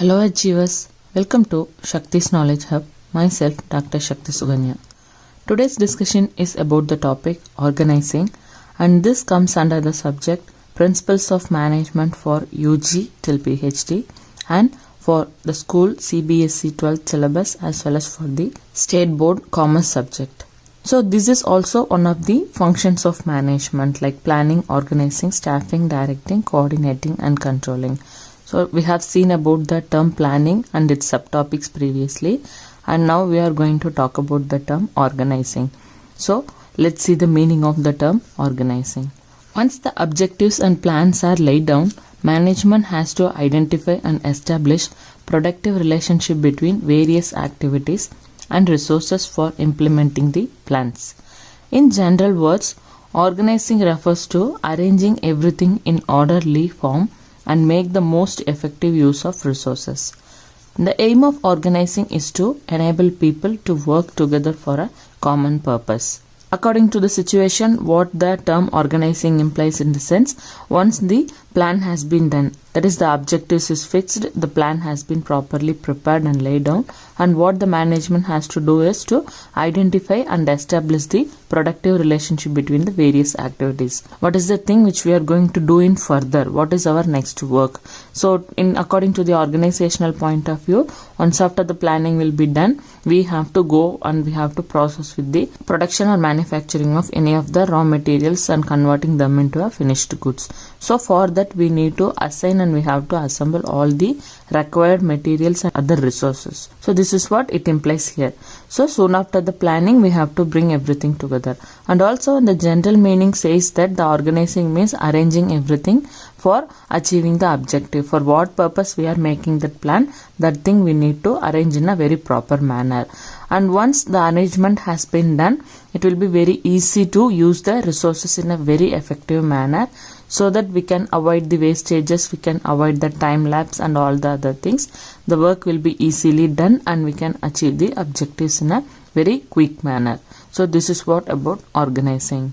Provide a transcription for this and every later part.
Hello Achievers, welcome to Shakti's Knowledge Hub. Myself, Dr. Shakti Suganya. Today's discussion is about the topic organizing, and this comes under the subject Principles of Management for UG till PhD and for the school CBSE 12th syllabus as well as for the State Board Commerce subject. So this is also one of the functions of management like planning, organizing, staffing, directing, coordinating and controlling. So we have seen about the term planning and its subtopics previously, and now we are going to talk about the term organizing. So let's see the meaning of the term organizing. Once the objectives and plans are laid down, management has to identify and establish productive relationship between various activities and resources for implementing the plans. In general words, organizing refers to arranging everything in orderly form and make the most effective use of resources. The aim of organizing is to enable people to work together for a common purpose. According to the situation, what the term organizing implies in the sense, once the plan has been done, that is the objectives is fixed, the plan has been properly prepared and laid down, and what the management has to do is to identify and establish the productive relationship between the various activities. What is the thing which we are going to do in further? What is our next work? So according to the organizational point of view, once after the planning will be done, we have to go and we have to process with the production or manufacturing of any of the raw materials and converting them into a finished goods. So for that we need to assign and we have to assemble all the required materials and other resources. So this is what it implies here. So soon after the planning we have to bring everything together. And also the general meaning says that the organizing means arranging everything for achieving the objective. For what purpose we are making that plan, that thing we need to arrange in a very proper manner. And once the arrangement has been done, it will be very easy to use the resources in a very effective manner, so that we can avoid the wastages, we can avoid the time lapse and all the other things. The work will be easily done and we can achieve the objectives in a very quick manner. So this is what about organizing.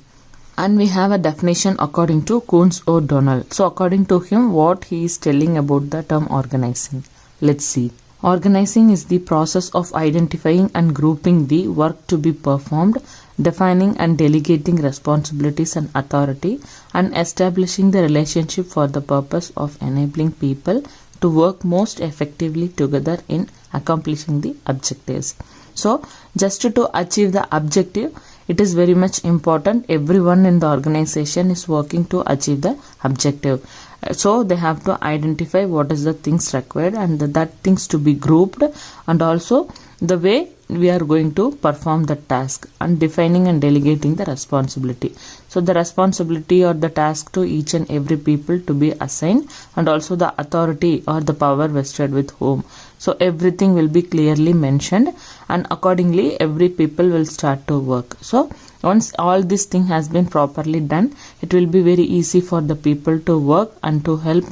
And we have a definition according to Kuhns O'Donnell. So according to him, what he is telling about the term organizing. Let's see. Organizing is the process of identifying and grouping the work to be performed, defining and delegating responsibilities and authority, and establishing the relationship for the purpose of enabling people to work most effectively together in accomplishing the objectives. So just to achieve the objective, it is very much important. Everyone in the organization is working to achieve the objective. So they have to identify what is the things required and that things to be grouped, and also the way we are going to perform the task, and defining and delegating the responsibility. So the responsibility or the task to each and every people to be assigned, and also the authority or the power vested with whom. So everything will be clearly mentioned, and accordingly every people will start to work. So once all this thing has been properly done, it will be very easy for the people to work and to help,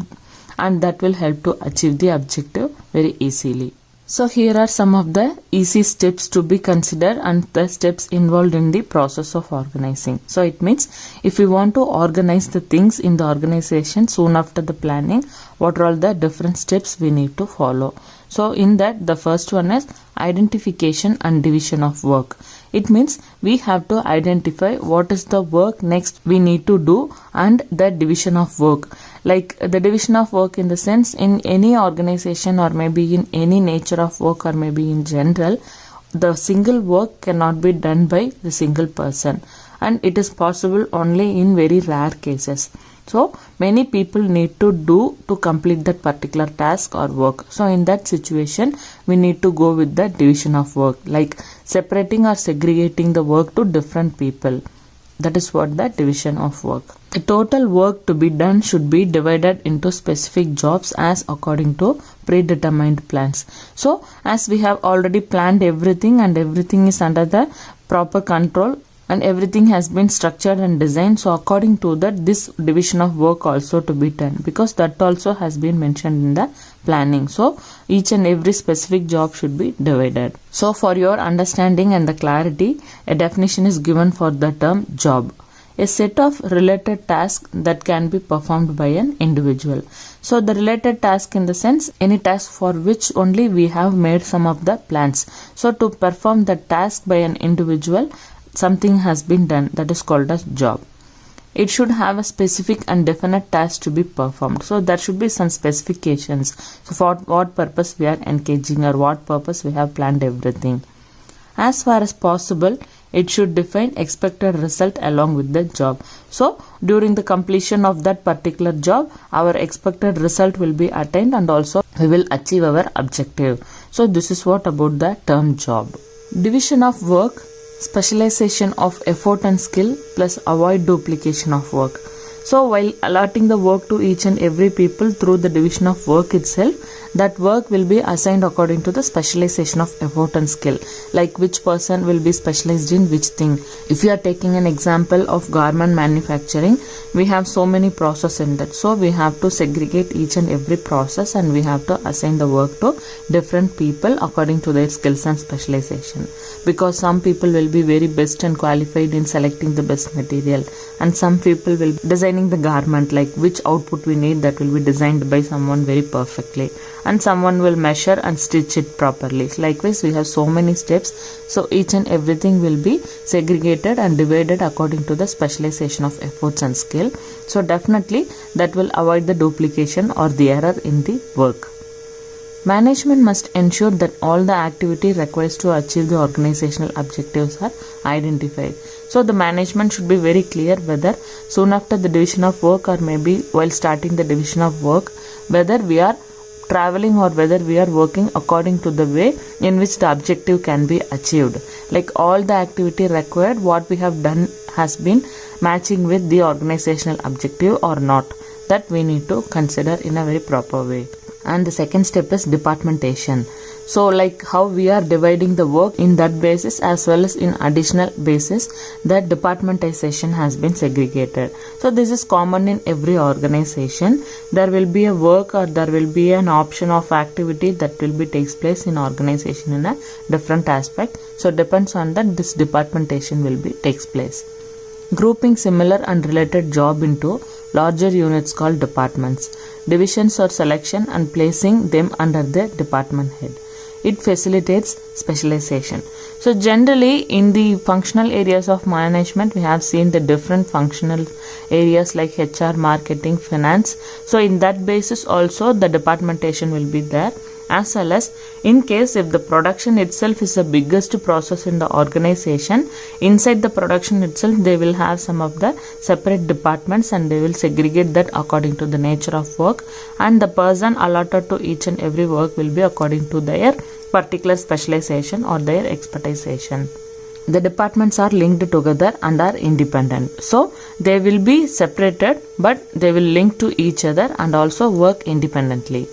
and that will help to achieve the objective very easily. So here are some of the easy steps to be considered and the steps involved in the process of organizing. So it means if we want to organize the things in the organization soon after the planning, what are all the different steps we need to follow. So in that, the first one is identification and division of work. It means we have to identify what is the work next we need to do, and the division of work. Like the division of work in the sense, in any organization or maybe in any nature of work or maybe in general, the single work cannot be done by the single person, and it is possible only in very rare cases. So many people need to do to complete that particular task or work. So in that situation, we need to go with the division of work, like separating or segregating the work to different people. That is what the division of work. The total work to be done should be divided into specific jobs as according to predetermined plans. So as we have already planned everything and everything is under the proper control, and everything has been structured and designed, so according to that, this division of work also to be done, because that also has been mentioned in the planning. So each and every specific job should be divided. So for your understanding and the clarity, a definition is given for the term job. a set of related tasks that can be performed by an individual. So the related task in the sense any task for which only we have made some of the plans. So to perform the task by an individual, something has been done, that is called as job. It should have a specific and definite task to be performed. So there should be some specifications. So for what purpose we are engaging or what purpose we have planned everything. As far as possible, it should define expected result along with the job. So during the completion of that particular job, our expected result will be attained and also we will achieve our objective. So this is what about the term job. Division of work, specialization of effort and skill, plus avoid duplication of work. So while allotting the work to each and every people through the division of work itself, that work will be assigned according to the specialization of effort and skill, like which person will be specialized in which thing. If you are taking an example of garment manufacturing, we have so many processes in that, so we have to segregate each and every process and we have to assign the work to different people according to their skills and specialization, because some people will be very best and qualified in selecting the best material, and some people will be designing the garment, like which output we need, that will be designed by someone very perfectly, and someone will measure and stitch it properly. Likewise, we have so many steps, so each and everything will be segregated and divided according to the specialization of efforts and skill. So definitely that will avoid the duplication or the error in the work. Management must ensure that all the activity required to achieve the organizational objectives are identified. So the management should be very clear whether soon after the division of work or maybe while starting the division of work, whether we are traveling or whether we are working according to the way in which the objective can be achieved. Like all the activity required, what we have done has been matching with the organizational objective or not. That we need to consider in a very proper way. And the second step is departmentation. So like how we are dividing the work in that basis as well as in additional basis, that departmentization has been segregated. So this is common in every organization. There will be a work or there will be an option of activity that will be takes place in organization in a different aspect. So depends on that this departmentation will be takes place. Grouping similar and related job into larger units called departments. Divisions or selection and placing them under the department head. It facilitates specialization. So generally in the functional areas of management, we have seen the different functional areas like HR, marketing, finance. So in that basis also the departmentation will be there, as well as in case if the production itself is the biggest process in the organization, inside the production itself they will have some of the separate departments and they will segregate that according to the nature of work, and the person allotted to each and every work will be according to their particular specialization or their expertization. The departments are linked together and are independent. So they will be separated but they will link to each other and also work independently.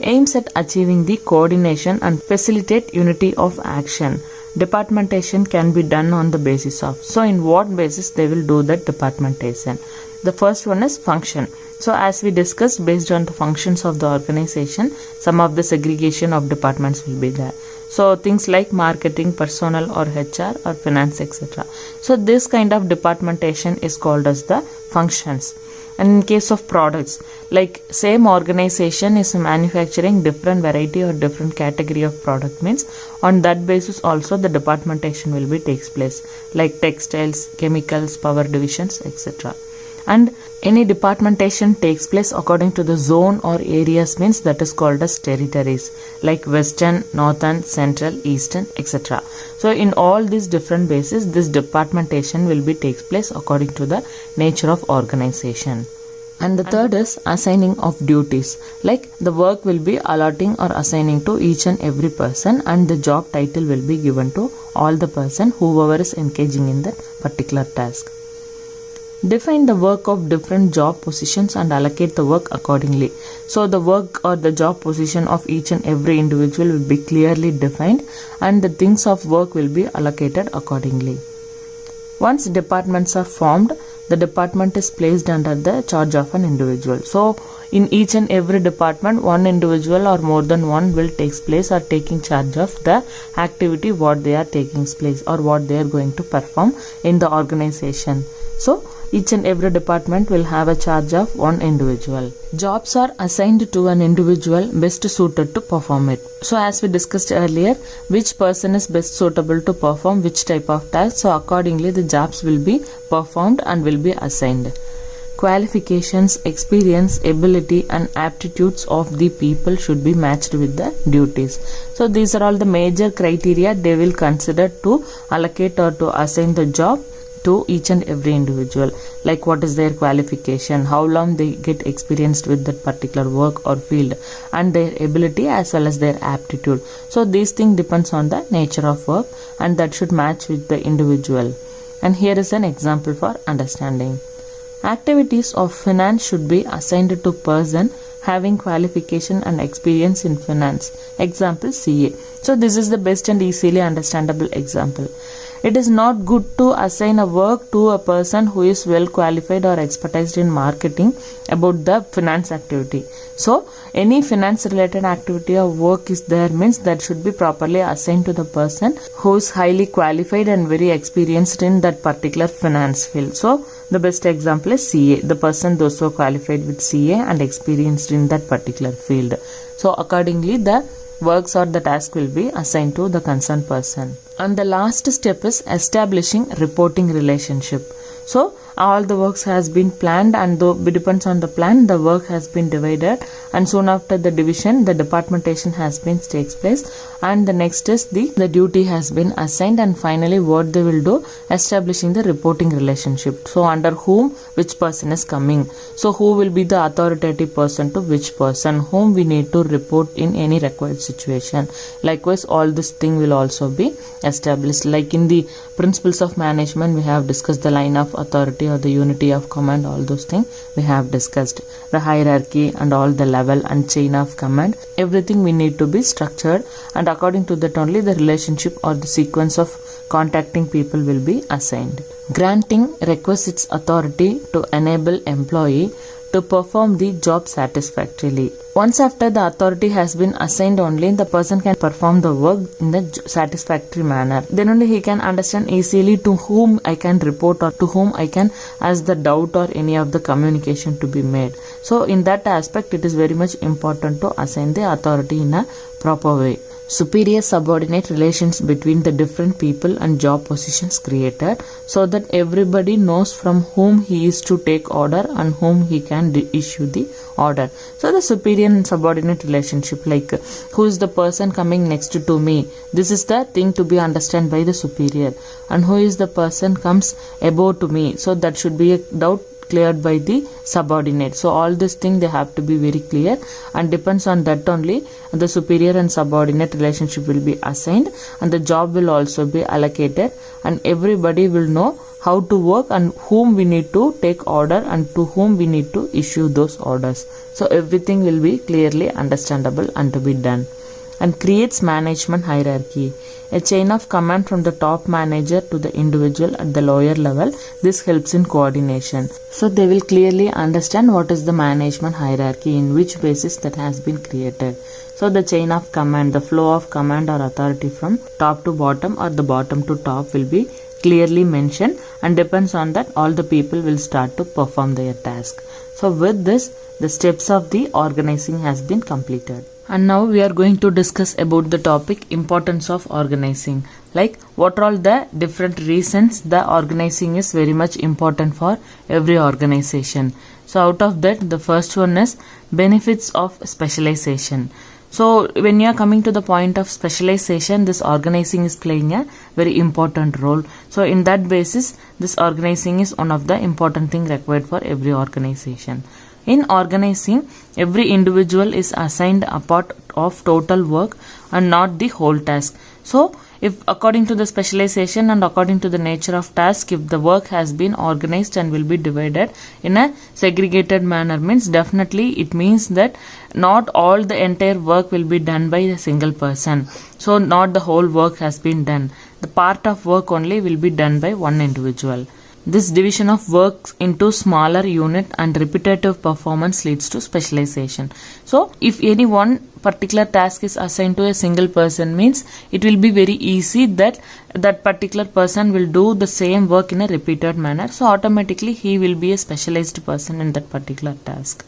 Aims at achieving the coordination and facilitate unity of action. Departmentation can be done on the basis of, so in what basis they will do that departmentation. The first one is function. So as we discussed, based on the functions of the organization, some of the segregation of departments will be there. So things like marketing, personnel or HR or finance, etc. So this kind of departmentation is called as the functions. And in case of products, like same organization is manufacturing different variety or different category of product, means on that basis also the departmentation will be takes place, like textiles, chemicals, power divisions, etc. And any departmentation takes place according to the zone or areas, means that is called as territories, like western, northern, central, eastern, etc. So in all these different bases, this departmentation will be takes place according to the nature of organization. And the third is assigning of duties, like the work will be allotting or assigning to each and every person, and the job title will be given to all the person whoever is engaging in that particular task. Define the work of different job positions and allocate the work accordingly. So the work or the job position of each and every individual will be clearly defined and the things of work will be allocated accordingly. Once departments are formed, the department is placed under the charge of an individual. So in each and every department, one individual or more than one will takes place or taking charge of the activity what they are taking place or what they are going to perform in the organization. So each and every department will have a charge of one individual. Jobs are assigned to an individual best suited to perform it. So as we discussed earlier, which person is best suitable to perform which type of task, so accordingly the jobs will be performed and will be assigned. Qualifications, experience, ability and aptitudes of the people should be matched with the duties. So these are all the major criteria they will consider to allocate or to assign the job to each and every individual. Like what is their qualification, how long they get experienced with that particular work or field, and their ability as well as their aptitude. So these things depends on the nature of work and that should match with the individual. And here is an example for understanding. Activities of finance should be assigned to person having qualification and experience in finance. Example CA. So this is the best and easily understandable example. It is not good to assign a work to a person who is well qualified or expertised in marketing about the finance activity. So any finance related activity or work is there means that should be properly assigned to the person who is highly qualified and very experienced in that particular finance field. So the best example is CA, the person those who are qualified with CA and experienced in that particular field. So accordingly the works or the task will be assigned to the concerned person. And the last step is establishing reporting relationship. So all the works has been planned and though it depends on the plan, the work has been divided and soon after the division the departmentation has been takes place and the next is the duty has been assigned and finally what they will do, establishing the reporting relationship. So under whom which person is coming. So who will be the authoritative person to which person whom we need to report in any required situation. Likewise all this thing will also be established. Like in the principles of management we have discussed the line of authority or the unity of command, all those things we have discussed. The hierarchy and all the level and chain of command, everything we need to be structured and according to that only the relationship or the sequence of contacting people will be assigned. Granting requisites authority to enable employee to perform the job satisfactorily. Once after the authority has been assigned only, the person can perform the work in the satisfactory manner. Then only he can understand easily to whom I can report or to whom I can ask the doubt or any of the communication to be made. So in that aspect it is very much important to assign the authority in a proper way. Superior subordinate relations between the different people and job positions created so that everybody knows from whom he is to take order and whom he can issue the order. So the superior and subordinate relationship, like who is the person coming next to me, this is the thing to be understood by the superior, and who is the person comes above to me, so that should be a doubt cleared by the subordinate. So all this thing they have to be very clear and depends on that only the superior and subordinate relationship will be assigned and the job will also be allocated and everybody will know how to work and whom we need to take order and to whom we need to issue those orders. So everything will be clearly understandable and to be done. And creates management hierarchy, a chain of command from the top manager to the individual at the lower level. This helps in coordination. So they will clearly understand what is the management hierarchy, in which basis that has been created. So the chain of command, the flow of command or authority from top to bottom or the bottom to top will be clearly mentioned, and depends on that all the people will start to perform their task. So with this, the steps of the organizing has been completed. And now we are going to discuss about the topic importance of organizing. Like what are all the different reasons the organizing is very much important for every organization. So out of that, the first one is benefits of specialization. So when you are coming to the point of specialization, this organizing is playing a very important role. So in that basis, this organizing is one of the important thing required for every organization. In organizing, every individual is assigned a part of total work and not the whole task. So, if according to the specialization and according to the nature of task, if the work has been organized and will be divided in a segregated manner, means definitely it means that not all the entire work will be done by a single person. So, not the whole work has been done. The part of work only will be done by one individual. This division of work into smaller unit and repetitive performance leads to specialization. So, if any one particular task is assigned to a single person means it will be very easy that that particular person will do the same work in a repeated manner. So automatically he will be a specialized person in that particular task.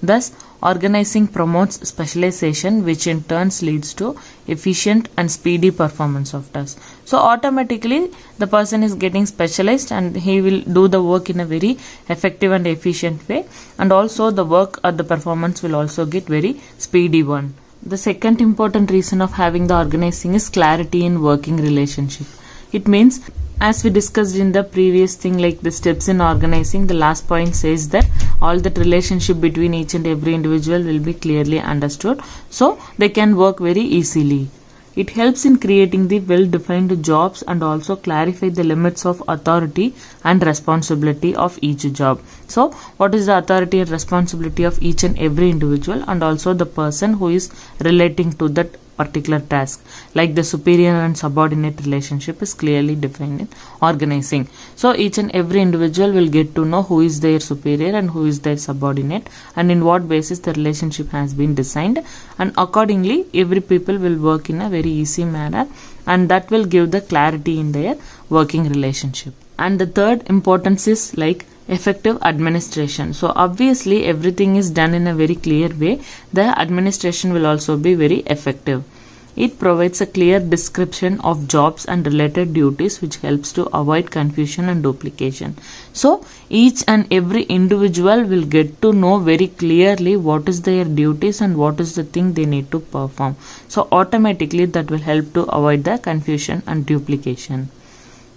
Thus, organizing promotes specialization, which in turn leads to efficient and speedy performance of tasks. So automatically the person is getting specialized and he will do the work in a very effective and efficient way, and also the work or the performance will also get very speedy one. The second important reason of having the organizing is clarity in working relationship. It means, as we discussed in the previous thing, like the steps in organizing, the last point says that all that relationship between each and every individual will be clearly understood, so they can work very easily. It helps in creating the well-defined jobs and also clarify the limits of authority and responsibility of each job. So, what is the authority and responsibility of each and every individual, and also the person who is relating to that particular task, like the superior and subordinate relationship is clearly defined in organizing. So each and every individual will get to know who is their superior and who is their subordinate, and in what basis the relationship has been designed, and accordingly every people will work in a very easy manner, and that will give the clarity in their working relationship. And the third importance is like effective administration. So obviously everything is done in a very clear way, the administration will also be very effective. It provides a clear description of jobs and related duties, which helps to avoid confusion and duplication. So each and every individual will get to know very clearly what is their duties and what is the thing they need to perform. So automatically that will help to avoid the confusion and duplication.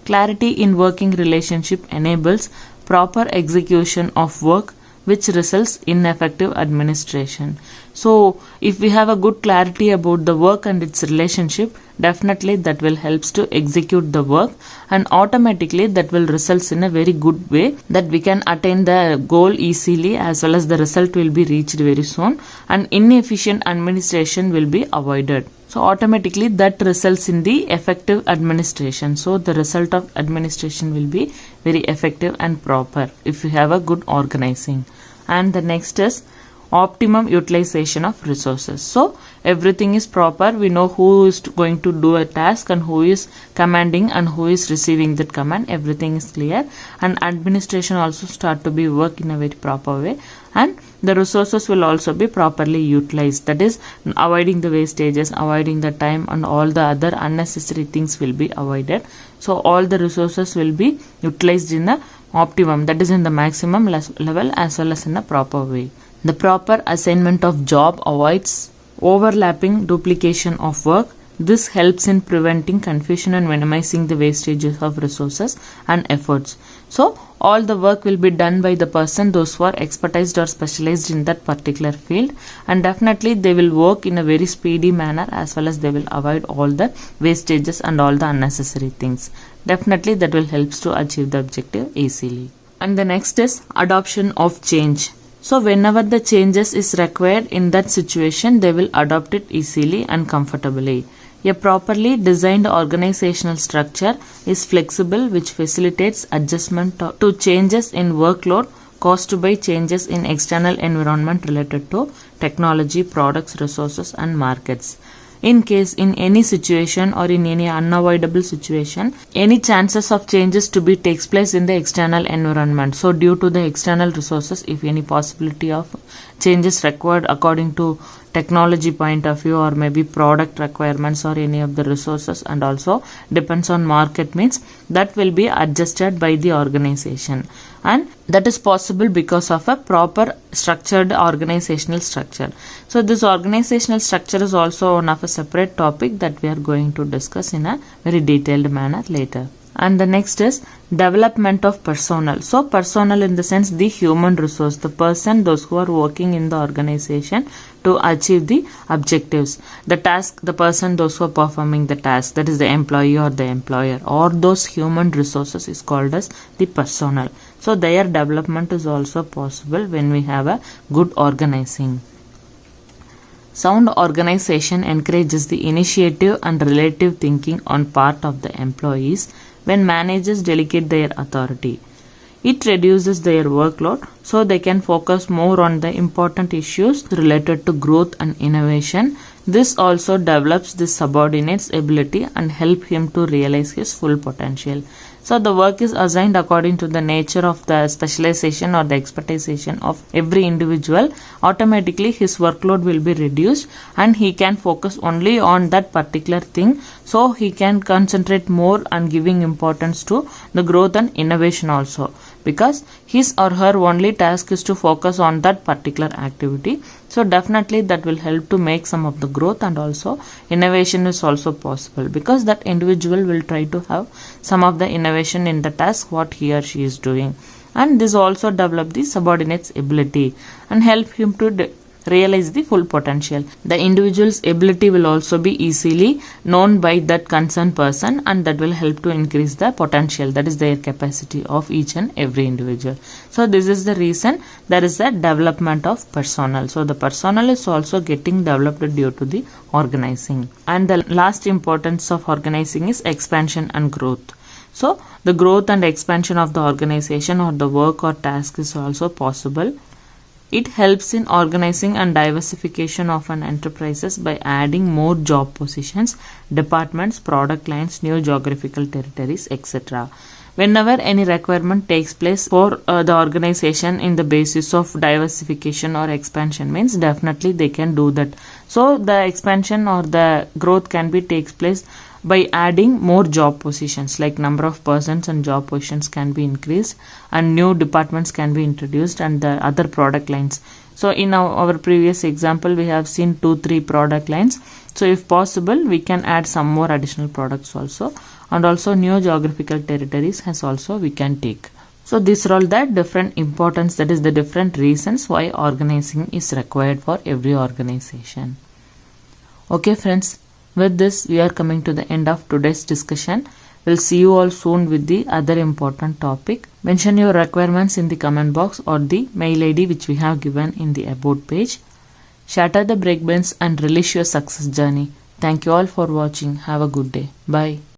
Clarity in working relationship enables proper execution of work, which results in effective administration. So if we have a good clarity about the work and its relationship, definitely that will helps to execute the work, and automatically that will results in a very good way that we can attain the goal easily, as well as the result will be reached very soon, and inefficient administration will be avoided. So automatically that results in the effective administration. So the result of administration will be very effective and proper if you have a good organizing. And the next is optimum utilization of resources. So everything is proper. We know who is going to do a task and who is commanding and who is receiving that command. Everything is clear, and administration also start to be work in a very proper way, and the resources will also be properly utilized. That is, avoiding the wastages, avoiding the time, and all the other unnecessary things will be avoided. So all the resources will be utilized in the optimum, that is in the maximum level, as well as in a proper way. The proper assignment of job avoids overlapping duplication of work. This helps in preventing confusion and minimizing the wastages of resources and efforts. So all the work will be done by the person, those who are expertised or specialized in that particular field, and definitely they will work in a very speedy manner, as well as they will avoid all the wastages and all the unnecessary things. Definitely that will help to achieve the objective easily. And the next is adoption of change. So whenever the changes is required in that situation, they will adopt it easily and comfortably. A properly designed organizational structure is flexible, which facilitates adjustment to changes in workload caused by changes in external environment related to technology, products, resources, and markets. In case in any situation or in any unavoidable situation, any chances of changes to be takes place in the external environment. So due to the external resources, if any possibility of changes required according to technology point of view, or maybe product requirements, or any of the resources, and also depends on market, means that will be adjusted by the organization, and that is possible because of a proper structured organizational structure. So this organizational structure is also one of a separate topic that we are going to discuss in a very detailed manner later. And the next is development of personnel. So personnel in the sense the human resource, the person, those who are working in the organization to achieve the objectives. The task, the person, those who are performing the task, that is the employee or the employer, or those human resources is called as the personnel. So their development is also possible when we have a good organizing. Sound organization encourages the initiative and relative thinking on part of the employees when managers delegate their authority. It reduces their workload so they can focus more on the important issues related to growth and innovation. This also develops the subordinate's ability and help him to realize his full potential. So the work is assigned according to the nature of the specialization or the expertization of every individual. Automatically his workload will be reduced and he can focus only on that particular thing, so he can concentrate more on giving importance to the growth and innovation also, because his or her only task is to focus on that particular activity. So definitely that will help to make some of the growth, and also innovation is also possible because that individual will try to have some of the innovation in the task what he or she is doing. And this also develop the subordinate's ability and help him to realize the full potential. The individual's ability will also be easily known by that concerned person, and that will help to increase the potential, that is their capacity of each and every individual. So this is the reason there is a development of personnel. So the personnel is also getting developed due to the organizing. And the last importance of organizing is expansion and growth. So the growth and expansion of the organization or the work or task is also possible. It helps in organizing and diversification of an enterprises by adding more job positions, departments, product lines, new geographical territories, etc. Whenever any requirement takes place for the organization in the basis of diversification or expansion, means definitely they can do that. So the expansion or the growth can be takes place by adding more job positions, like number of persons and job positions can be increased, and new departments can be introduced, and the other product lines. So in our previous example we have seen 2-3 product lines. So if possible we can add some more additional products also, and also new geographical territories has also we can take. So these are all the different importance, that is the different reasons why organizing is required for every organization. Okay friends, with this we are coming to the end of today's discussion. We'll see you all soon with the other important topic. Mention your requirements in the comment box or the mail ID which we have given in the about page. Shatter the breakbends and relish your success journey. Thank you all for watching. Have a good day. Bye.